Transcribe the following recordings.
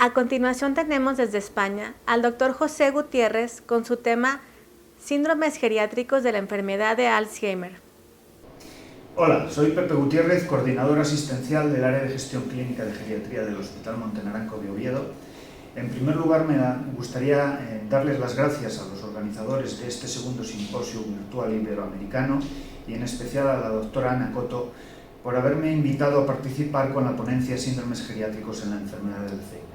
A continuación tenemos desde España al doctor José Gutiérrez con su tema Síndromes geriátricos de la enfermedad de Alzheimer. Hola, soy Pepe Gutiérrez, coordinador asistencial del área de gestión clínica de geriatría del Hospital Montenaranco de Oviedo. En primer lugar, me gustaría darles las gracias a los organizadores de este segundo simposio virtual iberoamericano y en especial a la doctora Ana Coto por haberme invitado a participar con la ponencia Síndromes geriátricos en la enfermedad de Alzheimer.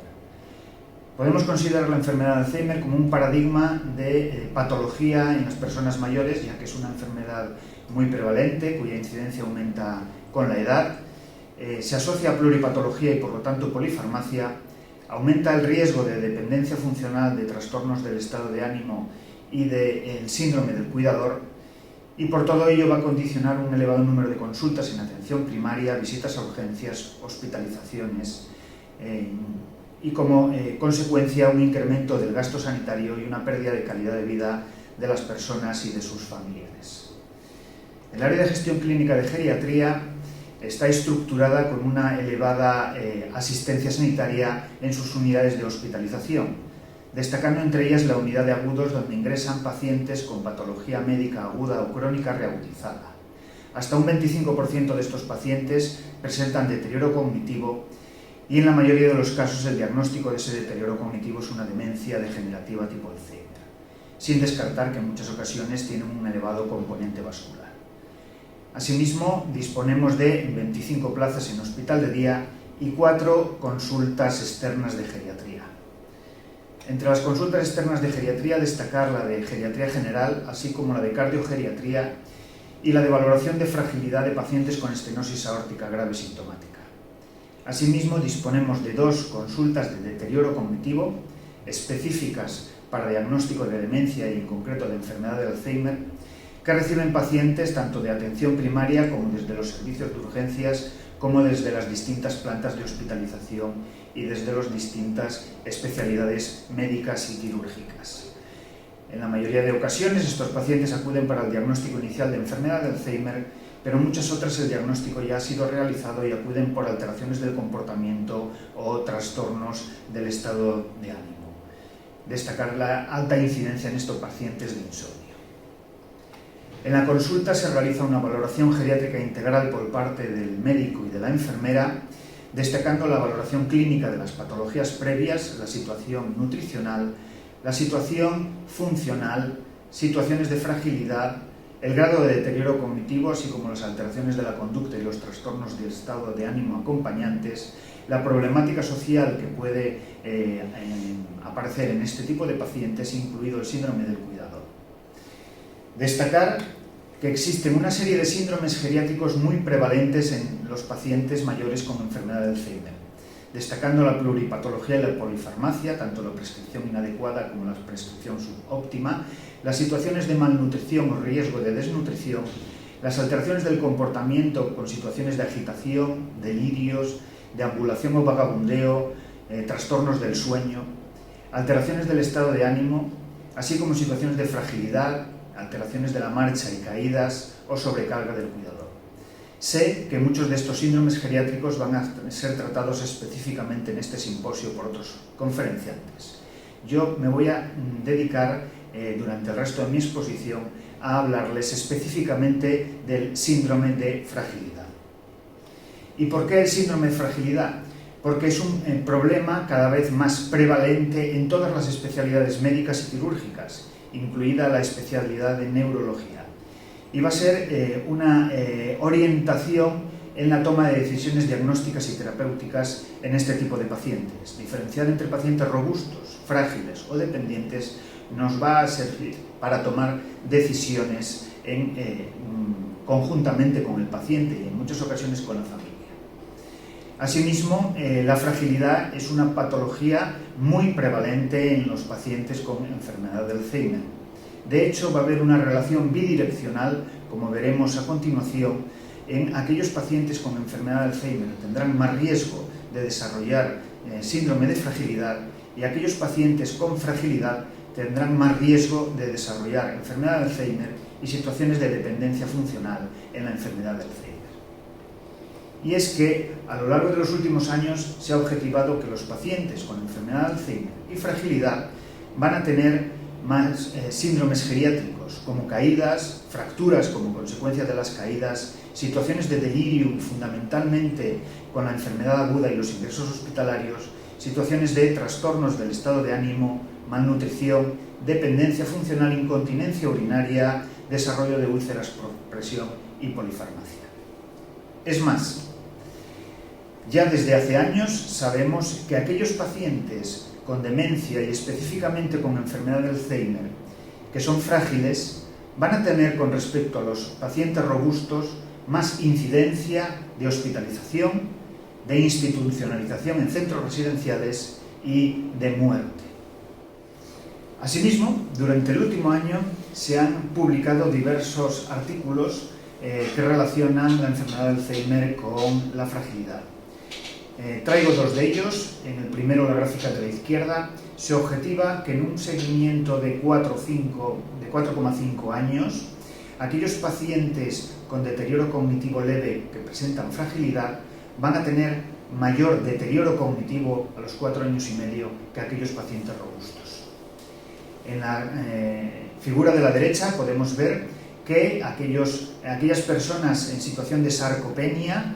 Podemos considerar la enfermedad de Alzheimer como un paradigma de patología en las personas mayores, ya que es una enfermedad muy prevalente, cuya incidencia aumenta con la edad, se asocia a pluripatología y por lo tanto polifarmacia, aumenta el riesgo de dependencia funcional, de trastornos del estado de ánimo y del síndrome del cuidador, y por todo ello va a condicionar un elevado número de consultas en atención primaria, visitas a urgencias, hospitalizaciones y como consecuencia un incremento del gasto sanitario y una pérdida de calidad de vida de las personas y de sus familiares. El área de gestión clínica de geriatría está estructurada con una elevada asistencia sanitaria en sus unidades de hospitalización, destacando entre ellas la unidad de agudos donde ingresan pacientes con patología médica aguda o crónica reagudizada. Hasta un 25% de estos pacientes presentan deterioro cognitivo y en la mayoría de los casos el diagnóstico de ese deterioro cognitivo es una demencia degenerativa tipo Alzheimer, sin descartar que en muchas ocasiones tienen un elevado componente vascular. Asimismo, disponemos de 25 plazas en hospital de día y 4 consultas externas de geriatría. Entre las consultas externas de geriatría, destacar la de geriatría general, así como la de cardiogeriatría y la de valoración de fragilidad de pacientes con estenosis aórtica grave sintomática. Asimismo, disponemos de 2 consultas de deterioro cognitivo específicas para diagnóstico de demencia y en concreto de enfermedad de Alzheimer, que reciben pacientes tanto de atención primaria como desde los servicios de urgencias, como desde las distintas plantas de hospitalización y desde las distintas especialidades médicas y quirúrgicas. En la mayoría de ocasiones estos pacientes acuden para el diagnóstico inicial de enfermedad de Alzheimer, pero en muchas otras el diagnóstico ya ha sido realizado y acuden por alteraciones del comportamiento o trastornos del estado de ánimo. Destacar la alta incidencia en estos pacientes de insomnio. En la consulta se realiza una valoración geriátrica integral por parte del médico y de la enfermera, destacando la valoración clínica de las patologías previas, la situación nutricional, la situación funcional, situaciones de fragilidad, el grado de deterioro cognitivo, así como las alteraciones de la conducta y los trastornos del estado de ánimo acompañantes, la problemática social que puede aparecer en este tipo de pacientes, incluido el síndrome del cuidador. Destacar que existen una serie de síndromes geriátricos muy prevalentes en los pacientes mayores con enfermedad de Alzheimer, destacando la pluripatología y la polifarmacia, tanto la prescripción inadecuada como la prescripción subóptima, las situaciones de malnutrición o riesgo de desnutrición, las alteraciones del comportamiento con situaciones de agitación, delirios, deambulación o vagabundeo, trastornos del sueño, alteraciones del estado de ánimo, así como situaciones de fragilidad, alteraciones de la marcha y caídas o sobrecarga del cuidador. Sé que muchos de estos síndromes geriátricos van a ser tratados específicamente en este simposio por otros conferenciantes. Yo me voy a dedicar durante el resto de mi exposición a hablarles específicamente del síndrome de fragilidad. ¿Y por qué el síndrome de fragilidad? Porque es un problema cada vez más prevalente en todas las especialidades médicas y quirúrgicas, incluida la especialidad de neurología. Y va a ser una orientación en la toma de decisiones diagnósticas y terapéuticas en este tipo de pacientes. Diferenciar entre pacientes robustos, frágiles o dependientes nos va a servir para tomar decisiones conjuntamente con el paciente y en muchas ocasiones con la familia. Asimismo, la fragilidad es una patología muy prevalente en los pacientes con enfermedad de Alzheimer. De hecho, va a haber una relación bidireccional, como veremos a continuación, en aquellos pacientes con enfermedad de Alzheimer tendrán más riesgo de desarrollar síndrome de fragilidad y aquellos pacientes con fragilidad tendrán más riesgo de desarrollar enfermedad de Alzheimer y situaciones de dependencia funcional en la enfermedad de Alzheimer. y es que a lo largo de los últimos años se ha objetivado que los pacientes con enfermedad de Alzheimer y fragilidad van a tener más síndromes geriátricos, como caídas, fracturas como consecuencia de las caídas, situaciones de delirium fundamentalmente con la enfermedad aguda y los ingresos hospitalarios, situaciones de trastornos del estado de ánimo, malnutrición, dependencia funcional, incontinencia urinaria, desarrollo de úlceras por presión y polifarmacia. Es más, ya desde hace años sabemos que aquellos pacientes con demencia y específicamente con enfermedad de Alzheimer que son frágiles van a tener con respecto a los pacientes robustos más incidencia de hospitalización, de institucionalización en centros residenciales y de muerte. Asimismo, durante el último año se han publicado diversos artículos que relacionan la enfermedad de Alzheimer con la fragilidad. Traigo dos de ellos. En el primero, la gráfica de la izquierda, se objetiva que en un seguimiento de 4,5 años, aquellos pacientes con deterioro cognitivo leve que presentan fragilidad van a tener mayor deterioro cognitivo a los 4 años y medio que aquellos pacientes robustos. En la figura de la derecha podemos ver que aquellas personas en situación de sarcopenia,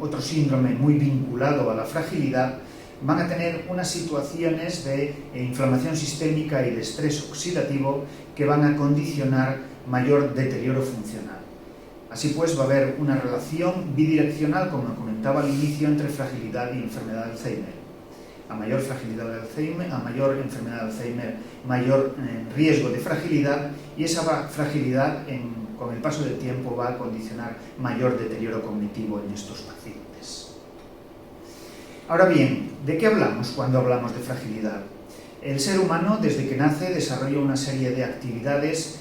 otro síndrome muy vinculado a la fragilidad, van a tener unas situaciones de inflamación sistémica y de estrés oxidativo que van a condicionar mayor deterioro funcional. Así pues, va a haber una relación bidireccional, como comentaba al inicio, entre fragilidad y enfermedad de Alzheimer. A mayor fragilidad de Alzheimer, a mayor enfermedad de Alzheimer, mayor riesgo de fragilidad, y esa fragilidad con el paso del tiempo va a condicionar mayor deterioro cognitivo en estos pacientes. Ahora bien, ¿de qué hablamos cuando hablamos de fragilidad? El ser humano, desde que nace, desarrolla una serie de actividades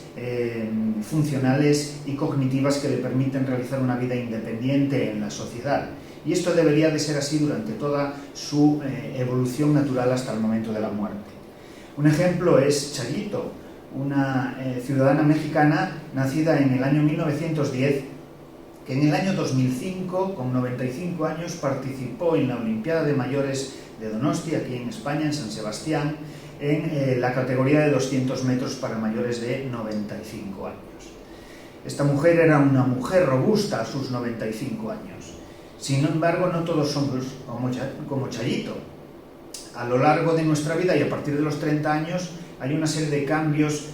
funcionales y cognitivas que le permiten realizar una vida independiente en la sociedad. Y esto debería de ser así durante toda su evolución natural hasta el momento de la muerte. Un ejemplo es Chayito, una ciudadana mexicana nacida en el año 1910, que en el año 2005, con 95 años, participó en la Olimpiada de Mayores de Donosti, aquí en España, en San Sebastián, en la categoría de 200 metros para mayores de 95 años. Esta mujer era una mujer robusta a sus 95 años. Sin embargo, no todos somos como Chayito. A lo largo de nuestra vida y a partir de los 30 años hay una serie de cambios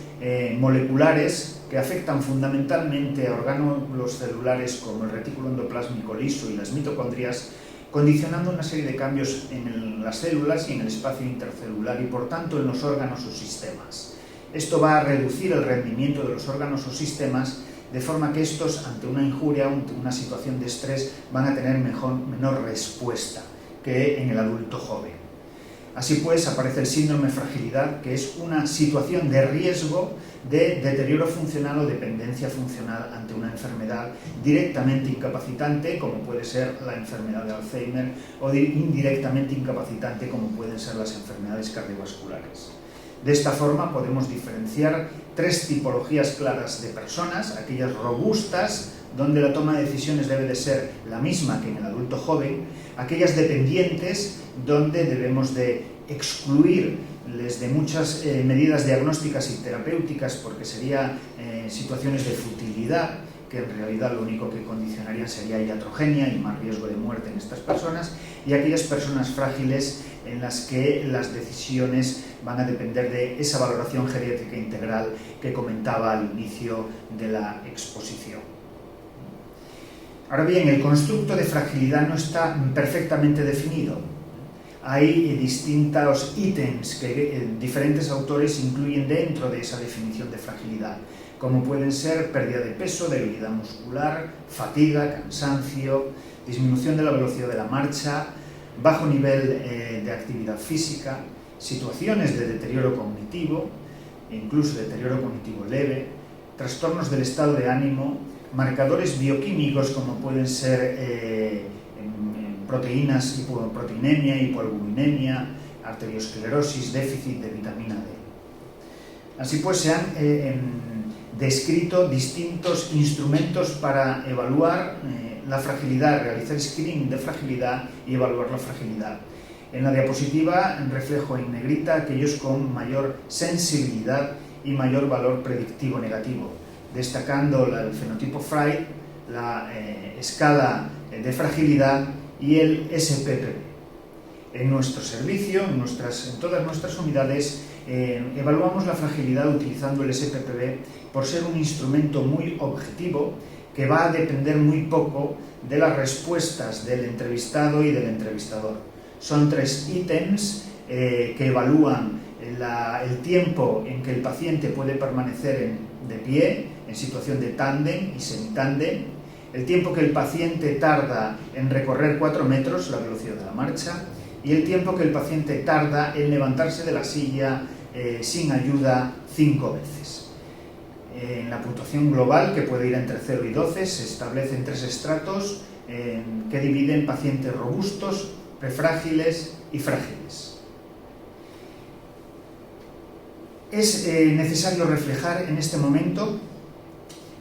moleculares que afectan fundamentalmente a orgánulos celulares como el retículo endoplásmico liso y las mitocondrias, condicionando una serie de cambios en las células y en el espacio intercelular y, por tanto, en los órganos o sistemas. Esto va a reducir el rendimiento de los órganos o sistemas, de forma que estos, ante una injuria, ante una situación de estrés, van a tener menor respuesta que en el adulto joven. Así pues, aparece el síndrome de fragilidad, que es una situación de riesgo de deterioro funcional o dependencia funcional ante una enfermedad directamente incapacitante, como puede ser la enfermedad de Alzheimer, o indirectamente incapacitante, como pueden ser las enfermedades cardiovasculares. De esta forma podemos diferenciar tres tipologías claras de personas: aquellas robustas, donde la toma de decisiones debe de ser la misma que en el adulto joven; aquellas dependientes, donde debemos de excluirles de muchas medidas diagnósticas y terapéuticas, porque serían situaciones de futilidad, que en realidad lo único que condicionarían sería iatrogenia y más riesgo de muerte en estas personas; y aquellas personas frágiles, en las que las decisiones van a depender de esa valoración geriátrica integral que comentaba al inicio de la exposición. Ahora bien, el constructo de fragilidad no está perfectamente definido. Hay distintos ítems que diferentes autores incluyen dentro de esa definición de fragilidad, como pueden ser pérdida de peso, debilidad muscular, fatiga, cansancio, disminución de la velocidad de la marcha, bajo nivel de actividad física, situaciones de deterioro cognitivo, incluso deterioro cognitivo leve, trastornos del estado de ánimo, marcadores bioquímicos como pueden ser proteínas, hipoproteinemia, hipoalbuminemia, arteriosclerosis, déficit de vitamina D. Así pues, se han descrito distintos instrumentos para evaluar la fragilidad, realizar screening de fragilidad y evaluar la fragilidad. En la diapositiva reflejo en negrita aquellos con mayor sensibilidad y mayor valor predictivo negativo, destacando el fenotipo Fright, la escala de fragilidad y el SPPB. En nuestro servicio, en todas nuestras unidades, evaluamos la fragilidad utilizando el SPPB por ser un instrumento muy objetivo que va a depender muy poco de las respuestas del entrevistado y del entrevistador. Son 3 ítems que evalúan el tiempo en que el paciente puede permanecer de pie, en situación de tándem y semitándem, el tiempo que el paciente tarda en recorrer 4 metros, la velocidad de la marcha, y el tiempo que el paciente tarda en levantarse de la silla sin ayuda 5 veces. En la puntuación global, que puede ir entre 0 y 12, se establecen 3 estratos que dividen pacientes robustos, prefrágiles y frágiles. Es necesario reflejar en este momento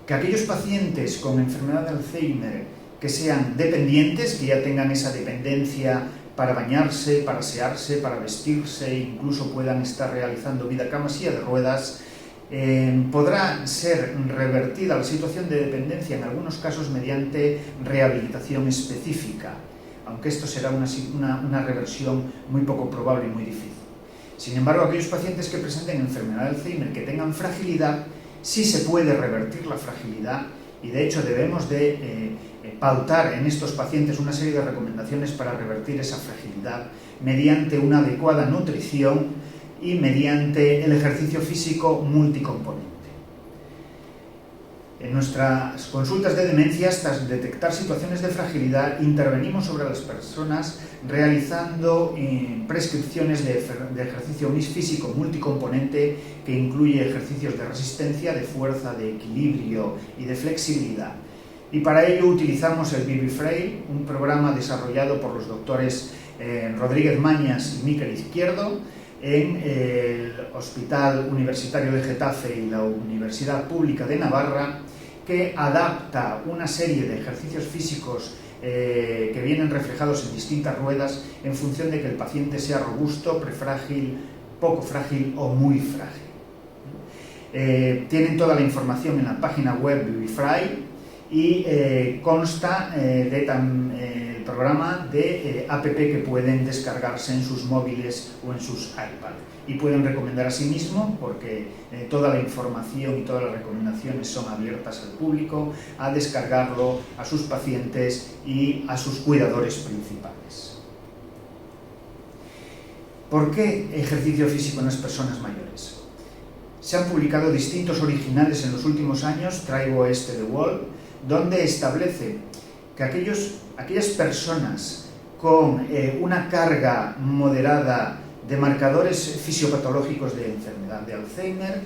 que aquellos pacientes con enfermedad de Alzheimer que sean dependientes, que ya tengan esa dependencia para bañarse, para asearse, para vestirse, incluso puedan estar realizando vida cama silla de ruedas, podrá ser revertida la situación de dependencia en algunos casos mediante rehabilitación específica, aunque esto será una reversión muy poco probable y muy difícil. Sin embargo, aquellos pacientes que presenten enfermedad de Alzheimer que tengan fragilidad, sí se puede revertir la fragilidad y de hecho debemos de pautar en estos pacientes una serie de recomendaciones para revertir esa fragilidad mediante una adecuada nutrición y mediante el ejercicio físico multicomponente. En nuestras consultas de demencias, tras detectar situaciones de fragilidad, intervenimos sobre las personas realizando prescripciones de ejercicio físico multicomponente que incluye ejercicios de resistencia, de fuerza, de equilibrio y de flexibilidad. Y para ello utilizamos el BB-Frail, un programa desarrollado por los doctores Rodríguez Mañas y Miquel Izquierdo en el Hospital Universitario de Getafe y la Universidad Pública de Navarra, que adapta una serie de ejercicios físicos que vienen reflejados en distintas ruedas en función de que el paciente sea robusto, prefrágil, poco frágil o muy frágil. Tienen toda la información en la página web BB-Frail y consta el programa de app que pueden descargarse en sus móviles o en sus iPad y pueden recomendar a sí mismo porque toda la información y todas las recomendaciones son abiertas al público, a descargarlo a sus pacientes y a sus cuidadores principales. ¿Por qué ejercicio físico en las personas mayores? Se han publicado distintos originales en los últimos años, traigo este de Wall, donde establece que aquellas personas con una carga moderada de marcadores fisiopatológicos de enfermedad de Alzheimer,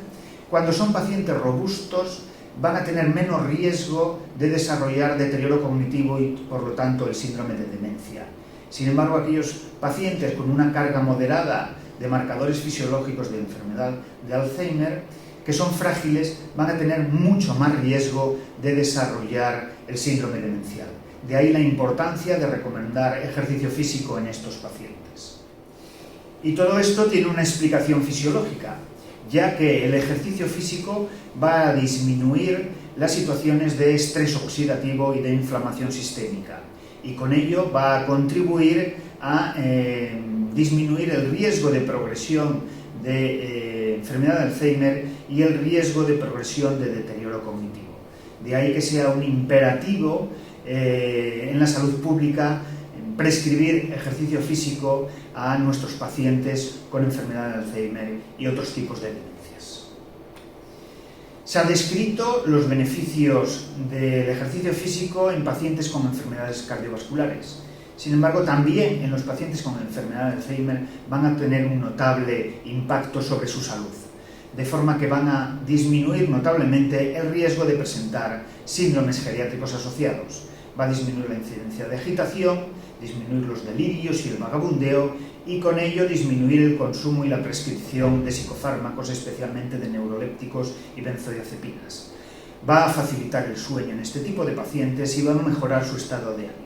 cuando son pacientes robustos, van a tener menos riesgo de desarrollar deterioro cognitivo y, por lo tanto, el síndrome de demencia. Sin embargo, aquellos pacientes con una carga moderada de marcadores fisiológicos de enfermedad de Alzheimer, que son frágiles, van a tener mucho más riesgo de desarrollar el síndrome demencial. De ahí la importancia de recomendar ejercicio físico en estos pacientes. Y todo esto tiene una explicación fisiológica, ya que el ejercicio físico va a disminuir las situaciones de estrés oxidativo y de inflamación sistémica, y con ello va a contribuir a disminuir el riesgo de progresión de enfermedad de Alzheimer y el riesgo de progresión de deterioro cognitivo. De ahí que sea un imperativo en la salud pública prescribir ejercicio físico a nuestros pacientes con enfermedad de Alzheimer y otros tipos de demencias. Se han descrito los beneficios del ejercicio físico en pacientes con enfermedades cardiovasculares. Sin embargo, también en los pacientes con enfermedad de Alzheimer van a tener un notable impacto sobre su salud, de forma que van a disminuir notablemente el riesgo de presentar síndromes geriátricos asociados, va a disminuir la incidencia de agitación, disminuir los delirios y el vagabundeo, y con ello disminuir el consumo y la prescripción de psicofármacos, especialmente de neurolépticos y benzodiazepinas. Va a facilitar el sueño en este tipo de pacientes y va a mejorar su estado de ánimo.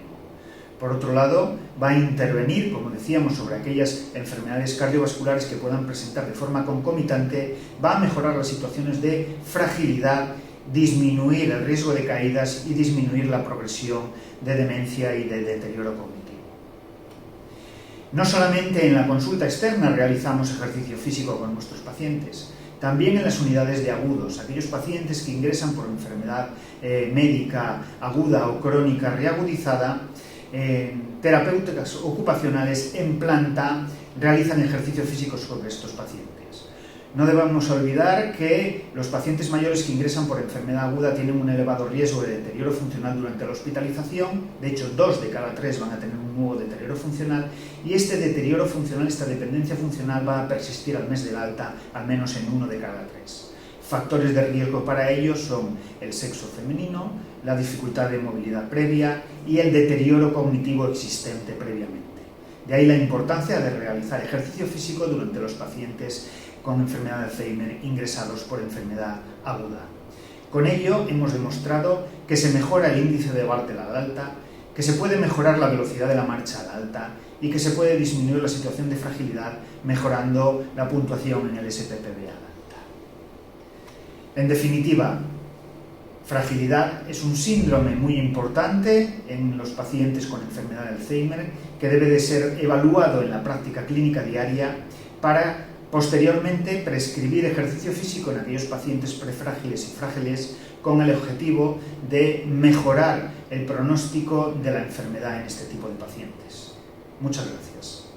Por otro lado, va a intervenir, como decíamos, sobre aquellas enfermedades cardiovasculares que puedan presentar de forma concomitante, va a mejorar las situaciones de fragilidad, disminuir el riesgo de caídas y disminuir la progresión de demencia y de deterioro cognitivo. No solamente en la consulta externa realizamos ejercicio físico con nuestros pacientes, también en las unidades de agudos, aquellos pacientes que ingresan por enfermedad médica aguda o crónica reagudizada, terapéuticas ocupacionales en planta realizan ejercicio físico sobre estos pacientes. No debemos olvidar que los pacientes mayores que ingresan por enfermedad aguda tienen un elevado riesgo de deterioro funcional durante la hospitalización. De hecho, 2 de cada 3 van a tener un nuevo deterioro funcional, y este deterioro funcional, esta dependencia funcional, va a persistir al mes del alta al menos en 1 de cada 3. Factores de riesgo para ellos son el sexo femenino, la dificultad de movilidad previa y el deterioro cognitivo existente previamente. De ahí la importancia de realizar ejercicio físico durante los pacientes con enfermedad de Alzheimer ingresados por enfermedad aguda. Con ello hemos demostrado que se mejora el índice de Bartel al alta, que se puede mejorar la velocidad de la marcha al alta y que se puede disminuir la situación de fragilidad mejorando la puntuación en el SPPB al alta. En definitiva, fragilidad es un síndrome muy importante en los pacientes con enfermedad de Alzheimer que debe de ser evaluado en la práctica clínica diaria para posteriormente prescribir ejercicio físico en aquellos pacientes prefrágiles y frágiles con el objetivo de mejorar el pronóstico de la enfermedad en este tipo de pacientes. Muchas gracias.